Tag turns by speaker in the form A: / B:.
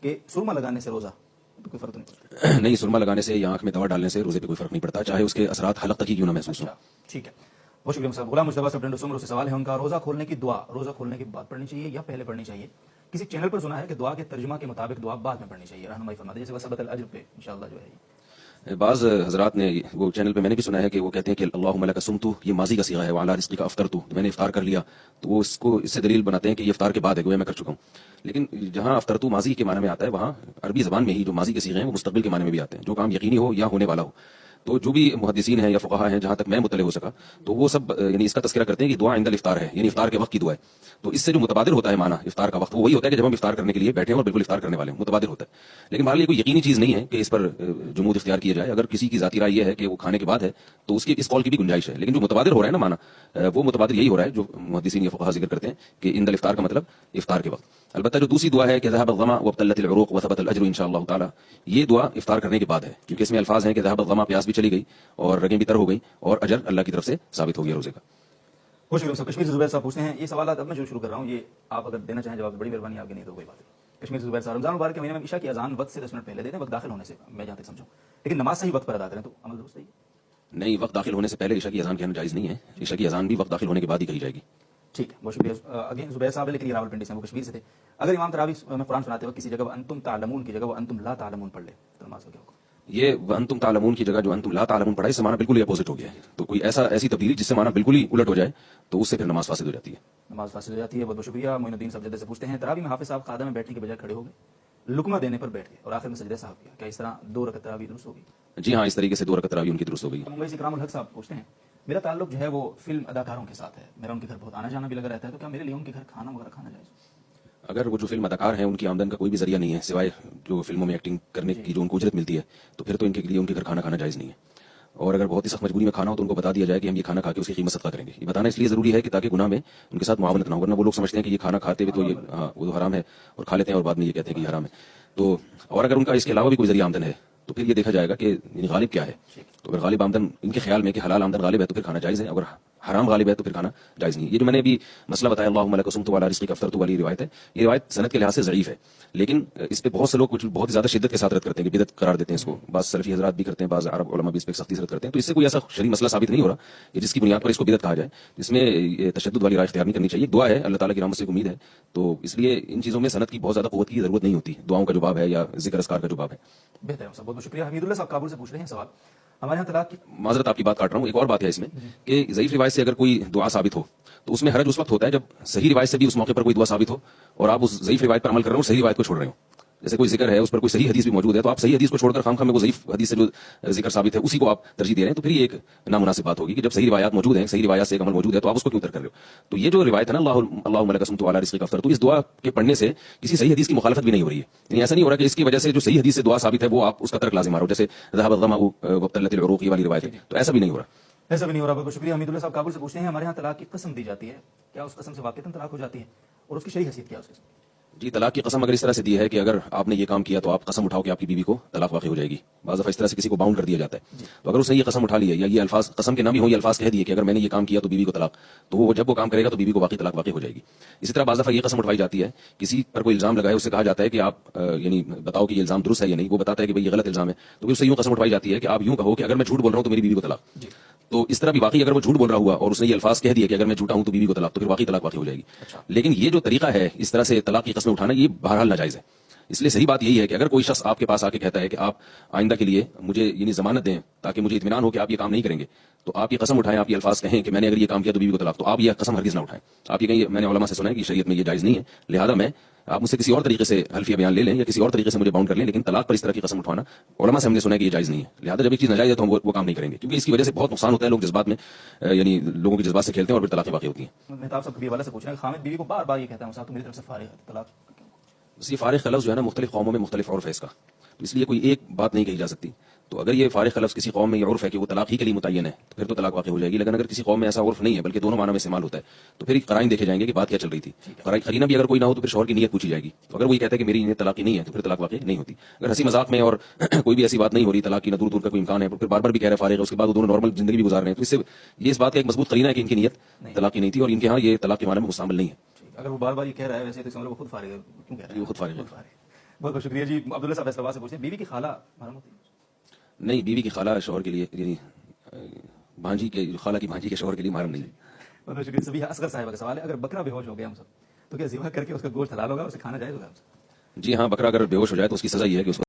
A: کہ سرما لگانے سے روزہ تو کوئی فرق نہیں پڑتا؟
B: نہیں، سرما لگانے سے یا آنکھ میں دوا ڈالنے سے روزے پہ کوئی فرق نہیں پڑتا، چاہے اس کے اثرات حلق تک ہی کیوں نہ محسوس ہوں۔
A: ٹھیک ہے، بہت شکریہ صاحب۔ غلام مجتبیٰ صاحب ڈنڈ عمر سے سوال ہے ان کا، روزہ کھولنے کی دعا روزہ کھولنے کے بعد پڑھنی چاہیے یا پہلے پڑھنی چاہیے؟ کسی چینل پر سنا ہے کہ دعا کے ترجمہ کے مطابق دعا بعد میں پڑھنی چاہیے، رہنمائی فرما دیں، جیسے وسبت الاجر پہ انشاءاللہ جو ہے
B: بعض حضرات نے وہ چینل پہ میں نے بھی سنا ہے کہ وہ کہتے ہیں کہ اللہم لک صمت، یہ ماضی کا صیغہ ہے، وعلی رزقک افطرت، میں نے افطار کر لیا، تو وہ اس کو اس سے دلیل بناتے ہیں کہ یہ افطار کے بعد ہے، گویا میں کر چکا ہوں۔ لیکن جہاں افطرت ماضی کے معنی میں آتا ہے، وہاں عربی زبان میں ہی جو ماضی کے صیغے ہیں وہ مستقبل کے معنی میں بھی آتے ہیں، جو کام یقینی ہو یا ہونے والا ہو۔ تو جو بھی محدثین ہیں یا فقہا ہیں، جہاں تک میں مطلع ہو سکا، تو وہ سب یعنی اس کا تذکرہ کرتے ہیں کہ دعا عند الافطار ہے، یعنی افطار کے وقت کی دعا ہے۔ تو اس سے جو متبادر ہوتا ہے معنی افطار کا وقت، وہ وہی ہوتا ہے کہ جب ہم افطار کرنے کے لیے بیٹھے ہیں اور بالکل افطار کرنے والے ہیں، متبادر ہوتا ہے۔ لیکن بہرحال یہ کوئی یقینی چیز نہیں ہے کہ اس پر جمود اختیار کیا جائے۔ اگر کسی کی ذاتی رائے یہ ہے کہ وہ کھانے کے بعد ہے تو اس کی اس قول کی بھی گنجائش ہے، لیکن جو متبادر ہو رہا ہے نا معنی، وہ متبادر یہی ہو رہا ہے جو محدثین یا فقہا ذکر کرتے ہیں کہ عند الافطار کا مطلب افطار کے وقت۔ البتہ جو دوسری دعا ہے کہ ذهب الظما وابتلت العروق وثبت الاجر ان شاء اللہ تعالی، یہ دعا افطار کرنے کے بعد ہے، کیونکہ اس میں الفاظ ہیں کہ ذهب الظما، پیاس بھی چلی گئی اور رگیں بھی تر ہو گئی اور اجر اللہ کی طرف سے ثابت ہو گیا روزے کا۔
A: بہت شکریہ صاحب۔ کشمیر سے زبیر صاحب پوچھتے ہیں، یہ سوالات اب میں جو شروع کر رہا ہوں، یہ آپ اگر دینا چاہیں جواب، بڑی مہربانی، آپ کی نہیں تو کوئی بات نہیں۔ کشمیر سے زبیر صاحب، رمضان مبارک کے مہینے میں عشاء کی اذان وقت سے 10 منٹ پہلے دے دیں، وقت داخل ہونے سے، میں جہاں تک سمجھوں، لیکن نماز صحیح وقت پر ادا کریں تو عمل درست ہے؟
B: نہیں، وقت داخل ہونے سے پہلے عشاء کی اذان کہنا جائز نہیں ہے، عشاء کی اذان بھی وقت داخل ہونے کے بعد ہی کہی جائے گی۔
A: ٹھیک ہے، بہت شکریہ۔ اگین زبیر صاحب، لیکن یہ راولپنڈی سے ہیں، وہ کشمیر سے تھے۔ اگر امام تراویح میں قرآن سناتے وقت کسی جگہ وانتم تعلمون کی جگہ وانتم لا تعلمون پڑھ لے تو نماز کا کیا ہوگا؟
B: یہ وانتم تعلمون کی جگہ جو انتم لا تعلمون پڑھا، اس سے معنی بالکل ہی اپوزٹ ہو گیا ہے۔ تو کوئی ایسی تبدیلی جس سے معنی بالکل ہی الٹ ہو جائے تو اس سے پھر نماز فاسد ہو جاتی ہے۔
A: نماز فاسد ہو جاتی ہے۔ بہت بہت شکریہ۔ معین الدین صاحب جدہ سے پوچھتے ہیں، تراویح میں حافظ صاحب قاعدہ میں بیٹھنے کے بجائے کھڑے ہو گئے، لقمہ دینے پر بیٹھ گئے اور آخر میں سجدہ صاحب کیا، کیا اس طرح 2 رکعت تراویح درست ہوگی؟
B: جی ہاں، اس طریقے سے 2 رکعت تراویح ان کی درست ہو گئی۔
A: ممبئی سے اکرام الحق صاحب پوچھتے ہیں، میرا تعلق جو ہے وہ فلم اداکاروں کے ساتھ ہے، میرا ان کے گھر بہت آنا جانا بھی لگا رہتا ہے، تو کیا میرے لیے ان کے گھر کھانا وغیرہ کھانا جائز؟
B: اگر وہ جو فلم اداکار ہیں ان کی آمدن کا کوئی بھی ذریعہ نہیں ہے سوائے جو فلموں میں ایکٹنگ کرنے کی جو ان کو اجرت ملتی ہے، تو پھر تو ان کے لیے ان کے گھر کھانا کھانا جائز نہیں ہے۔ اور اگر بہت ہی سخت مجبوری میں کھانا ہو تو ان کو بتا دیا جائے کہ ہم یہ کھانا کھا کے اس کی قیمت صدقہ کریں گے۔ یہ بتانا اس لیے ضروری ہے کہ تاکہ گناہ میں ان کے ساتھ معاونت نہ ہو، ورنہ وہ لوگ سمجھتے ہیں کہ یہ کھانا کھاتے ہوئے تو یہ وہ تو حرام ہے اور کھا لیتے ہیں اور بعد میں یہ کہتے ہیں کہ یہ حرام ہے۔ تو اور اگر ان کا اس کے علاوہ بھی کوئی ذریعہ آمدن ہے تو پھر یہ دیکھا جائے گا کہ غالب کیا ہے۔ تو اگر غالب آمدن ان کے خیال میں کہ حلال آمدن غالب ہے تو پھر کھانا جائز ہے، اگر حرام غالب ہے تو پھر کھانا جائز نہیں ہے۔ یہ جو میں نے ابھی مسئلہ بتایا اللہم لک صمت وعلی رزقک افطرت والی روایت ہے، یہ روایت سند کے لحاظ سے ضعیف ہے، لیکن اس پہ بہت سے لوگ کچھ بہت زیادہ شدت کے ساتھ رد کرتے ہیں کہ بدعت قرار دیتے ہیں اس کو، بعض سلفی حضرات بھی کرتے ہیں، بعض عرب علماء بھی اس پہ سختی سے رد کرتے ہیں۔ تو اس سے کوئی ایسا شرعی مسئلہ ثابت نہیں ہو رہا کہ جس کی بنیاد پر اس کو بدعت کہا جائے، جس میں تشدد والی رائے اختیار نہیں کرنی چاہیے۔ ایک دعا ہے، اللہ تعالیٰ کی رحمت سے امید ہے، تو اس لیے ان چیزوں میں سند کی بہت زیادہ قوت کی ضرورت نہیں ہوتی، دعاؤں کا جو باب ہے یا ذکر اذکار کا جو باب ہے۔
A: بہتر ہے صاحب، بہت بہت شکریہ۔ حمید اللہ صاحب کابل سے پوچھ رہے ہیں سوال، ہمارے یہاں طلاق کی،
B: معذرت آپ کی بات کاٹ رہا ہوں، ایک اور بات ہے اس میں کہ ضعیف روایت سے اگر کوئی دعا ثابت ہو تو اس میں حرج اس وقت ہوتا ہے جب صحیح روایت سے بھی اس موقع پر کوئی دعا ثابت ہو اور آپ اس ضعیف روایت پر عمل کر رہے ہو اور صحیح روایت کو چھوڑ رہے ہو۔ جیسے کوئی ذکر ہے اس پر کوئی صحیح حدیث بھی موجود ہے تو آپ صحیح حدیث کو چھوڑ کر خام میں وہ ضعیف حدیث سے جو ذکر ثابت ہے اسی کو آپ ترجیح دے رہے ہیں، تو پھر یہ ایک نامناسب بات ہوگی کہ جب صحیح روایات موجود ہیں، صحیح روایات سے ایک عمل موجود ہے تو آپ اس کو کیوں ترک کر رہے ہو؟ تو یہ جو روایت ہے نا اللہم لک صمت وعلی رزقک افطرت، تو اس دعا کے پڑھنے سے کسی صحیح حدیث کی مخالفت بھی نہیں ہو رہی ہے، یعنی ایسا نہیں ہو رہا کہ اس کی وجہ سے جو صحیح حدیث سے دعا ثابت ہے وہ آپ اس کا ترک لازم آ رہا ہو، جیسے ذهب الظمأ وابتلت العروق والی روایت ہے، تو ایسا بھی نہیں ہو رہا۔
A: ایسا بھی نہیں ہو رہا۔ بہت شکریہ۔ حمید اللہ صاحب کابل سے پوچھتے ہیں، ہمارے یہاں طلاق کی قسم دی جاتی ہے، کیا اس قسم سے واقعتاً طلاق ہو جاتی ہے اور اس کی شرعی حیثیت کیا ہے اس قسم؟
B: جی، طلاق کی قسم اگر اس طرح سے دی ہے کہ اگر آپ نے یہ کام کیا تو آپ قسم اٹھاؤ کہ آپ کی بیوی کو طلاق واقع ہو جائے گی، بعض دفعہ اس طرح سے کسی کو باؤنڈ کر دیا جاتا ہے، تو اگر اس نے یہ قسم اٹھا لی ہے یا یہ الفاظ قسم کے نہ بھی ہوں، یہ الفاظ کہہ دیے کہ اگر میں نے یہ کام کیا تو بیوی کو طلاق، تو وہ جب وہ کام کرے گا تو بیوی کو واقعی طلاق واقع ہو جائے گی۔ اسی طرح بعض دفعہ یہ قسم اٹھائی جاتی ہے، کسی پر کوئی الزام لگا ہے، اس سے کہا جاتا ہے کہ آپ یعنی بتاؤ کہ یہ الزام درست ہے یا نہیں، وہ بتاتا ہے کہ بھئی یہ غلط الزام ہے، تو پھر اس سے یوں قسم اٹھائی جاتی ہے کہ آپ یوں کہو کہ اگر میں جھوٹ بول رہا ہوں تو میری بیوی کو طلاق۔ تو اس طرح بھی واقعی اگر وہ جھوٹ بول رہا ہوا اور اس نے یہ الفاظ کہہ دیے کہ اگر میں جھوٹا ہوں تو بیوی کو طلاق، تو پھر واقعی طلاق واقع ہو جائے گی۔ لیکن یہ جو طریقہ ہے اس طرح سے طلاق کی قسمیں اٹھانا، یہ بہرحال ناجائز ہے۔ اس لیے صحیح بات یہی ہے کہ اگر کوئی شخص آپ کے پاس آ کے کہتا ہے کہ آپ آئندہ کے لیے مجھے یعنی ضمانت دیں تاکہ مجھے اطمینان ہو کہ آپ یہ کام نہیں کریں گے، تو آپ یہ قسم اٹھائیں، آپ یہ الفاظ کہیں کہ میں نے اگر یہ کام کیا تو بیوی کو طلاق، تو آپ یہ قسم ہرگز نہ اٹھائیں۔ آپ یہ کہیں میں نے علماء سے سنا ہے کہ شریعت میں یہ جائز نہیں ہے، لہذا میں آپ مجھ سے کسی اور طریقے سے حلفیہ بیان لے لیں یا کسی اور طریقے سے مجھے باؤنڈ کر لیں، لیکن طلاق پر اس طرح کی قسم اٹھانا علماء سے ہم نے سنا ہے کہ یہ جائز نہیں ہے۔ لہذا جب ایک چیز ناجائز ہے تو ہم وہ کام نہیں کریں گے، کیونکہ اس کی وجہ سے بہت نقصان ہوتا ہے، لوگ جذبات میں یعنی لوگوں کے جذبات سے کھیلتے ہیں اور پھر طلاقیں واقع ہوتی ہیں۔
A: مہتاب صاحب کبیر والا سے پوچھ رہے ہیں، خامد بیوی کو بار بار یہ کہتا ہے صاحب تو میری طرف سے فارغ ہے، طلاق؟
B: بس یہ فارغ کا لفظ جو ہے نا مختلف قوموں میں مختلف عرف ہے اس کا، اس لیے کوئی ایک بات نہیں کہی جا سکتی۔ تو اگر یہ فارغ کا لفظ کسی قوم میں یہ عرف ہے کہ وہ طلاق ہی کے لیے متعین ہے تو پھر تو طلاق واقع ہو جائے گی، لیکن اگر کسی قوم میں ایسا عرف نہیں ہے بلکہ دونوں معنوں میں استعمال ہوتا ہے تو پھر قرائن دیکھے جائیں گے کہ بات کیا چل رہی تھی۔ قرینہ بھی اگر کوئی نہ ہو تو پھر شوہر کی نیت پوچھی جائے گی، تو اگر وہ یہ کہتا ہے کہ میری نیت طلاق نہیں ہے تو پھر طلاق واقع نہیں ہوتی۔ اگر ہنسی مذاق میں اور کوئی بھی ایسی بات نہیں ہو رہی طلاق کی، نہ دور دور کا کوئی امکان ہے، پھر بار بار بھی کہہ رہے فارغ ہے، اس کے بعد وہ دونوں نارمل زندگی بھی گزار رہے ہیں، تو اس سے یہ اس بات کا ایک مضبوط قرینہ ہے کہ ان کی نیت طلاق کی نہیں تھی اور ان کے ہاں یہ طلاق کے معنی میں مستعمل نہیں ہے۔
A: اگر وہ بار بار یہ کہہ رہا ہے ویسے تو اس کا مطلب وہ خود فارغ ہے، کیوں کہہ رہا ہے؟
B: وہ خود فارغ ہے۔
A: بہت بہت شکریہ جی. عبداللہ صاحب فیصلہ آباد سے پوچھتے ہیں بیوی کی خالہ حرام ہوتی ہے؟
B: نہیں، بیوی کی خالہ شوہر کے لیے یعنی بھانجی کے خالہ کی بھانجی کے شوہر کے لیے محرم نہیں.
A: بہت بہت شکریہ. سبھی اصغر صاحبہ کا سوال ہے, اگر بکرا بے ہوش ہو گیا ہم سب تو کیا ذبح کر کے اس کا گوشت حلال ہوگا, اسے کھانا جائز ہوگا؟
B: جی ہاں، بکرا اگر بے ہوش ہو جائے تو اس کی سزا یہ ہے کہ اس کو